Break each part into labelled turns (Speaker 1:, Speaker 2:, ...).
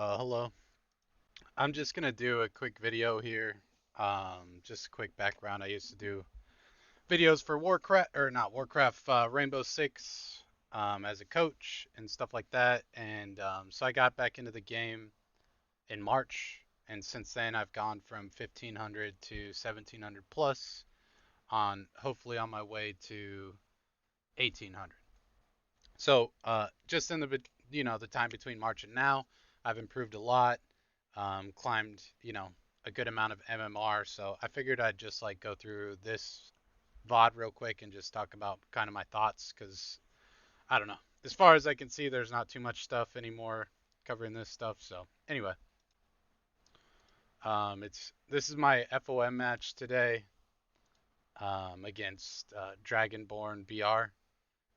Speaker 1: Hello. I'm just gonna do a quick video here. Just a quick background. I used to do videos for Warcraft, or not Warcraft, Rainbow Six, as a coach and stuff like that. And so I got back into the game in March, and since then I've gone from 1500 to 1700 plus, on hopefully on my way to 1800. So just in the time between March and now, I've improved a lot. Climbed a good amount of MMR. So I figured I'd just like go through this VOD real quick and just talk about kind of my thoughts because I don't know. As far as I can see, there's not too much stuff anymore covering this stuff. So anyway, it's this is my FOM match today against DragonbornBR.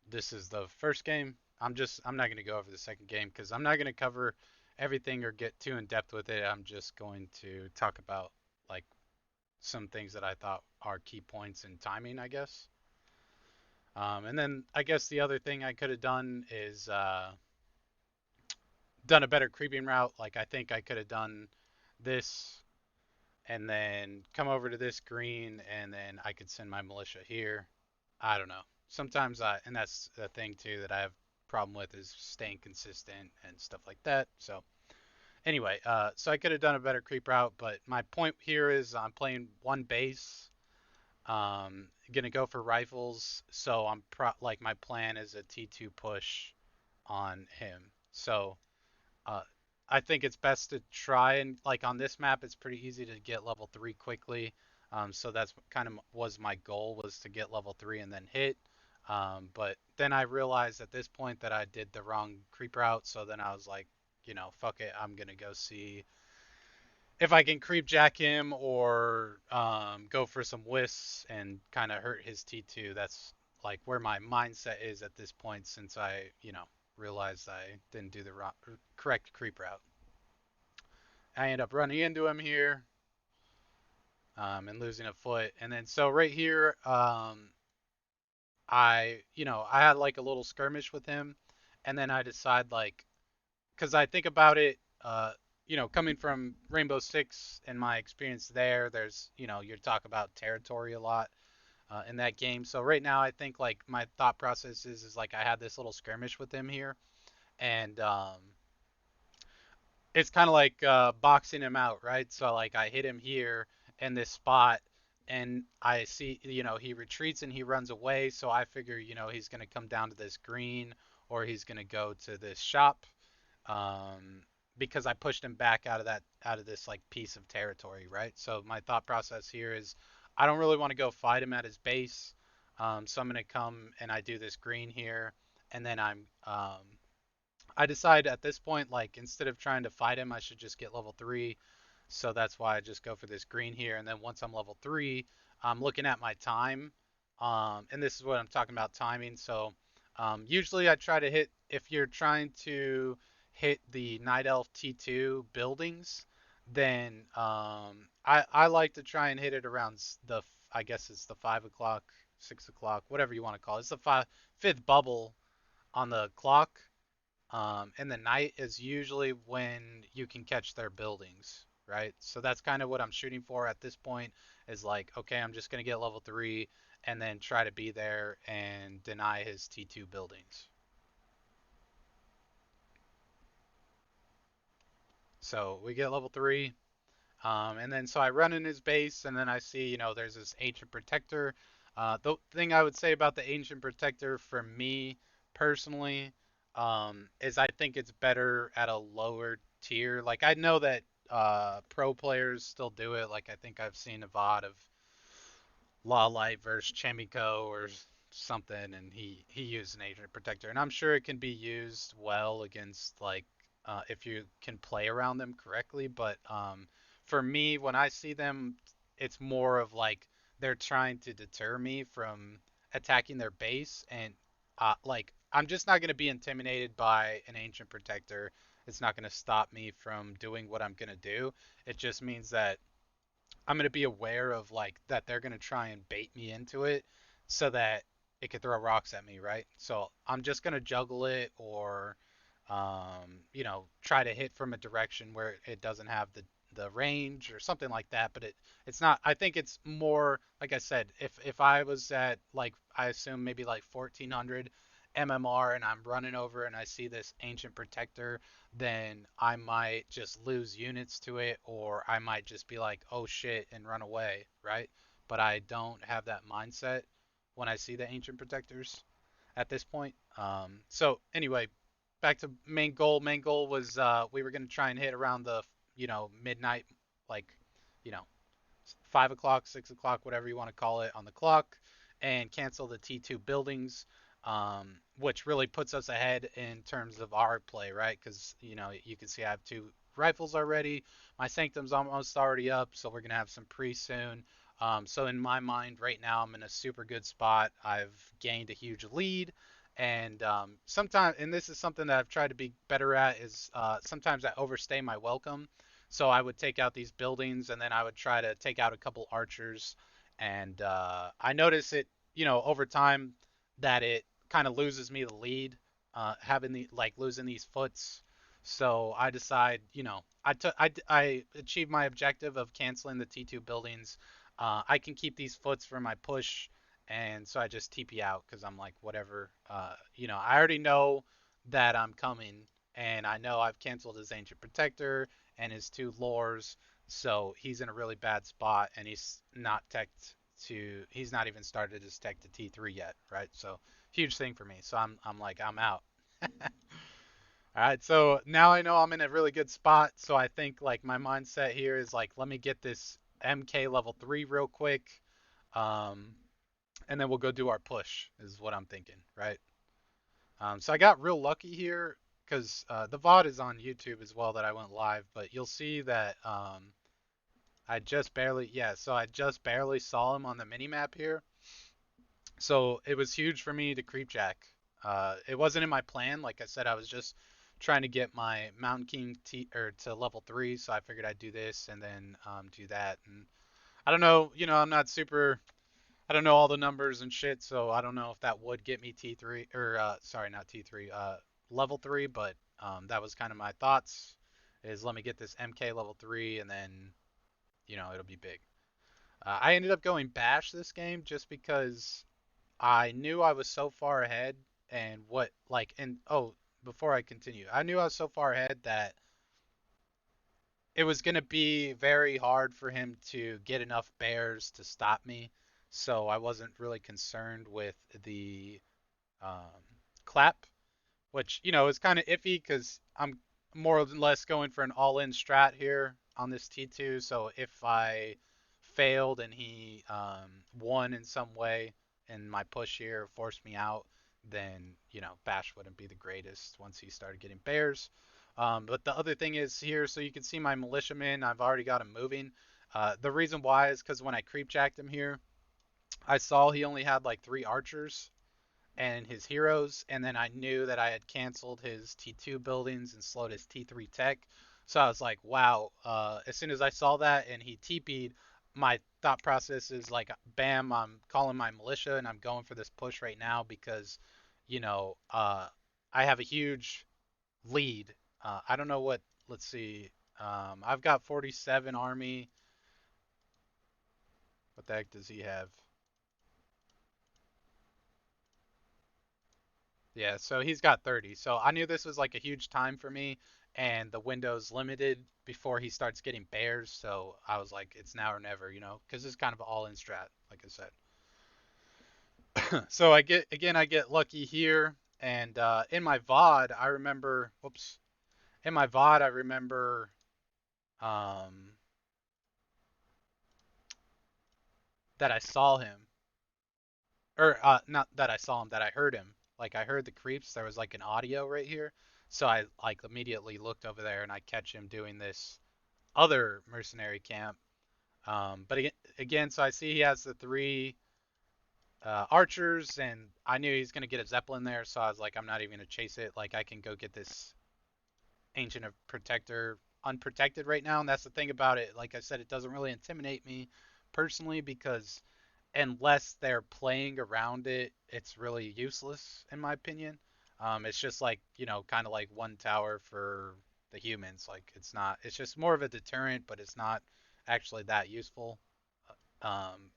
Speaker 1: This is the first game. I'm not going to go over the second game because I'm not going to cover everything or get too in depth with it. I'm just going to talk about like some things that I thought are key points in timing, I guess. And then I guess the other thing I could have done is done a better creeping route. Like I think I could have done this and then come over to this green and then I could send my militia here. I don't know. Sometimes and that's the thing too that I have problem with is staying consistent and stuff like that. So anyway, so I could have done a better creep route, but my point here is I'm playing one base. Gonna go for rifles, so like my plan is a T2 push on him. So uh, I think it's best to try and like on this map, it's pretty easy to get level 3 quickly. So that's kind of was my goal was to get level 3 and then hit. But then I realized at this point that I did the wrong creep route. So then I was like, fuck it. I'm gonna go see if I can creep jack him or go for some wisps and kind of hurt his T2. That's like where my mindset is at this point since I, realized I didn't do the correct creep route. I end up running into him here and losing a foot. And then so right here, I had like a little skirmish with him, and then I decide like, because I think about it, coming from Rainbow Six and my experience there, you talk about territory a lot in that game. So right now, I think like my thought process is like I had this little skirmish with him here, and it's kind of like boxing him out, right? So like I hit him here in this spot, and I see, he retreats and he runs away. So I figure, he's gonna come down to this green or he's gonna go to this shop, um, because I pushed him back out of this like piece of territory, right? So my thought process here is I don't really want to go fight him at his base, so I'm gonna come and I do this green here, and then I decide at this point, like, instead of trying to fight him, I should just get level 3. So that's why I just go for this green here. And then once I'm level 3, I'm looking at my time. And this is what I'm talking about timing. So usually I try to hit, if you're trying to hit the Night Elf T2 buildings, then I like to try and hit it around I guess it's the 5 o'clock, 6 o'clock, whatever you want to call it. It's the fifth bubble on the clock. And the night is usually when you can catch their buildings, right? So that's kind of what I'm shooting for at this point is like, okay, I'm just going to get level 3 and then try to be there and deny his T2 buildings. So we get level 3. And then so I run in his base and then I see, there's this Ancient Protector. The thing I would say about the Ancient Protector for me personally is I think it's better at a lower tier. Like I know that pro players still do it. Like I think I've seen a VOD of Lawlight versus Chemico or something, and he used an Agent Protector, and I'm sure it can be used well against like if you can play around them correctly. But for me, when I see them, it's more of like they're trying to deter me from attacking their base, and like I'm just not going to be intimidated by an Ancient Protector. It's not going to stop me from doing what I'm going to do. It just means that I'm going to be aware of like that they're going to try and bait me into it so that it could throw rocks at me, right? So I'm just going to juggle it or try to hit from a direction where it doesn't have the range or something like that. But it's not. I think it's more like I said. If I was at like I assume maybe like 1400 MMR and I'm running over and I see this ancient protector, then I might just lose units to it, or I might just be like, oh shit, and run away, right? But I don't have that mindset when I see the ancient protectors at this point. So anyway, back to main goal. Main goal was we were gonna try and hit around the midnight, like you know 5 o'clock, 6 o'clock, whatever you want to call it, on the clock, and cancel the T2 buildings, which really puts us ahead in terms of our play, right? Because you can see I have two rifles already. My sanctum's almost already up, so we're gonna have some pre soon. So in my mind, right now, I'm in a super good spot. I've gained a huge lead, and sometimes, and this is something that I've tried to be better at, is sometimes I overstay my welcome. So I would take out these buildings, and then I would try to take out a couple archers. And I notice it, over time that it kind of loses me the lead, having the like losing these foots. So I decide, I achieved my objective of canceling the T2 buildings. I can keep these foots for my push, and so I just TP out because I'm like, whatever. I already know that I'm coming, and I know I've canceled his Ancient Protector and his two lores, so he's in a really bad spot, and he's not even started his tech to T3 yet, right? So huge thing for me. So I'm like, I'm out. All right, so now I know I'm in a really good spot. So I think like my mindset here is like, let me get this MK level 3 real quick, um, and then we'll go do our push, is what I'm thinking, right? So I got real lucky here because the VOD is on YouTube as well that I went live, but you'll see that I just barely saw him on the mini map here. So it was huge for me to creep jack. It wasn't in my plan. Like I said, I was just trying to get my Mountain King to level 3, so I figured I'd do this and then do that. And I don't know, I'm not super. I don't know all the numbers and shit, so I don't know if that would get me T3 or sorry, not T3, level 3. But that was kind of my thoughts. Is let me get this MK level 3 and then it'll be big. I ended up going bash this game just because I knew I was so far ahead, and before I continue, I knew I was so far ahead that it was going to be very hard for him to get enough bears to stop me. So I wasn't really concerned with the um, clap, which is kind of iffy because I'm more or less going for an all-in strat here on this T2. So if I failed and he won in some way and my push here forced me out, then Bash wouldn't be the greatest once he started getting bears. But the other thing is here, so you can see my militiaman. I've already got him moving. The reason why is because when I creep jacked him here, I saw he only had like 3 archers and his heroes, and then I knew that I had canceled his T2 buildings and slowed his T3 tech. So I was like, wow. As soon as I saw that and he TP'd, my thought process is like, bam, I'm calling my militia and I'm going for this push right now because, you know, uh, I have a huge lead. I don't know what, let's see. I've got 47 army. What the heck does he have? Yeah, so he's got 30. So I knew this was like a huge time for me, and the window's limited before he starts getting bears. So I was like, it's now or never, because it's kind of all in strat, like I said. So I get lucky here, and in my VOD, I remember, whoops, in my VOD, I remember um, that I saw him, or not that I saw him, that I heard him. Like I heard the creeps. There was like an audio right here, so I like immediately looked over there and I catch him doing this other mercenary camp. But again, so I see he has the 3 archers, and I knew he's gonna get a zeppelin there, so I was like, I'm not even gonna chase it. Like I can go get this ancient of protector unprotected right now, and that's the thing about it. Like I said, it doesn't really intimidate me personally because unless they're playing around it, it's really useless in my opinion. It's just like, kind of like one tower for the humans. Like it's not, it's just more of a deterrent, but it's not actually that useful. Um,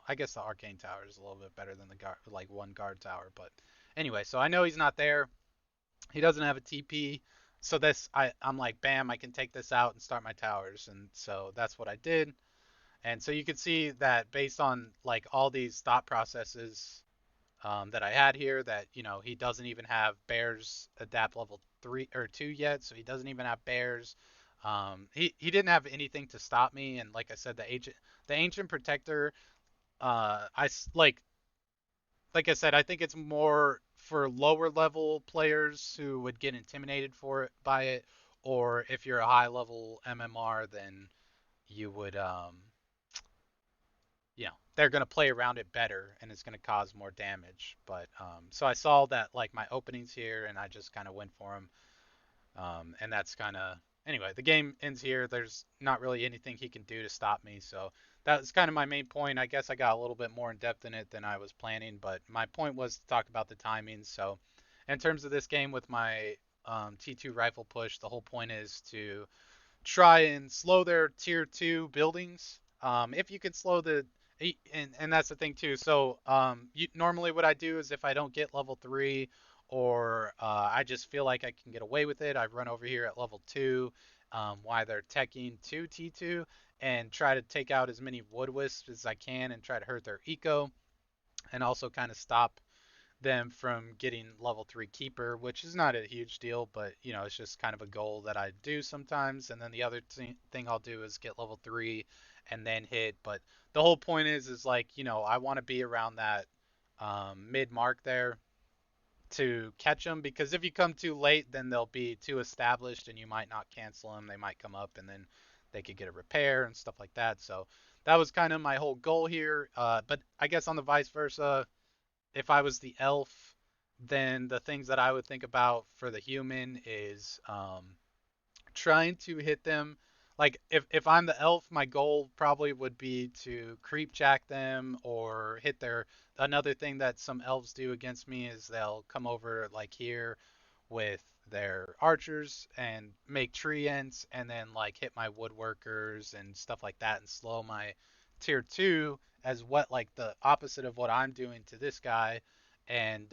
Speaker 1: I guess the arcane tower is a little bit better than the guard, like one guard tower. But anyway, so I know he's not there. He doesn't have a TP. So I'm like, bam, I can take this out and start my towers. And so that's what I did. And so you can see that based on like all these thought processes that I had here, that he doesn't even have bears adapt level 3 or 2 yet, so he doesn't even have bears. He didn't have anything to stop me, and like I said, the ancient protector, I like I said, I think it's more for lower level players who would get intimidated by it, or if you're a high level MMR, then you would they're going to play around it better and it's going to cause more damage. But so I saw that like my openings here and I just kind of went for them. And that's kind of anyway, the game ends here. There's not really anything he can do to stop me. So that's kind of my main point. I guess I got a little bit more in depth in it than I was planning, but my point was to talk about the timings. So in terms of this game with my T2 rifle push, the whole point is to try and slow their tier 2 buildings. If you could slow and that's the thing too. So normally what I do is if I don't get level 3 or I just feel like I can get away with it, I run over here at level 2 while they're teching to T2 and try to take out as many wood wisps as I can and try to hurt their eco and also kind of stop them from getting level 3 keeper, which is not a huge deal, but it's just kind of a goal that I do sometimes. And then the other thing I'll do is get level 3 and then hit. But the whole point is like, I want to be around that mid mark there to catch them, because if you come too late, then they'll be too established and you might not cancel them. They might come up and then they could get a repair and stuff like that. So that was kind of my whole goal here. But I guess on the vice versa, if I was the elf, then the things that I would think about for the human is trying to hit them. Like if I'm the elf, my goal probably would be to creep jack them or hit their. Another thing that some elves do against me is they'll come over like here with their archers and make tree ends and then like hit my woodworkers and stuff like that and slow my tier 2 as what like the opposite of what I'm doing to this guy. And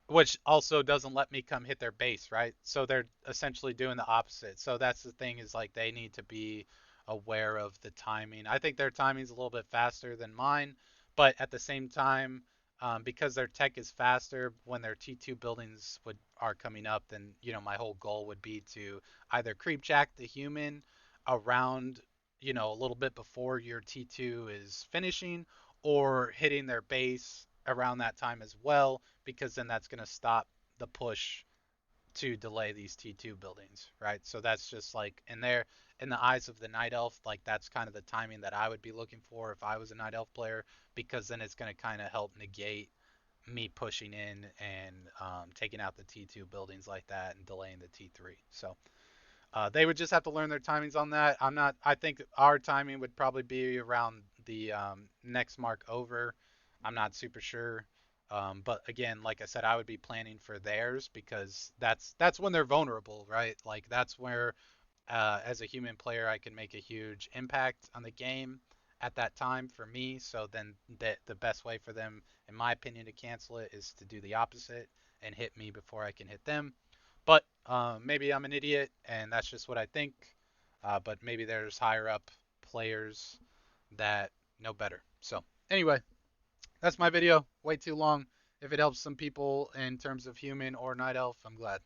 Speaker 1: which also doesn't let me come hit their base, right? So they're essentially doing the opposite. So that's the thing, is like they need to be aware of the timing. I think their timing is a little bit faster than mine, but at the same time, because their tech is faster when their T2 buildings are coming up, then my whole goal would be to either creep jack the human around a little bit before your T2 is finishing, or hitting their base around that time as well, because then that's going to stop the push to delay these T2 buildings, right? So that's just like in the eyes of the night elf, like that's kind of the timing that I would be looking for if I was a night elf player, because then it's going to kind of help negate me pushing in and taking out the T2 buildings like that and delaying the T3. So they would just have to learn their timings on that. I think our timing would probably be around the next mark over. I'm not super sure. But again, like I said, I would be planning for theirs, because that's when they're vulnerable, right? Like that's where, as a human player, I can make a huge impact on the game at that time for me. So then the best way for them, in my opinion, to cancel it is to do the opposite and hit me before I can hit them. But maybe I'm an idiot and that's just what I think. But maybe there's higher up players that know better. So anyway, that's my video. Way too long. If it helps some people in terms of human or night elf, I'm glad.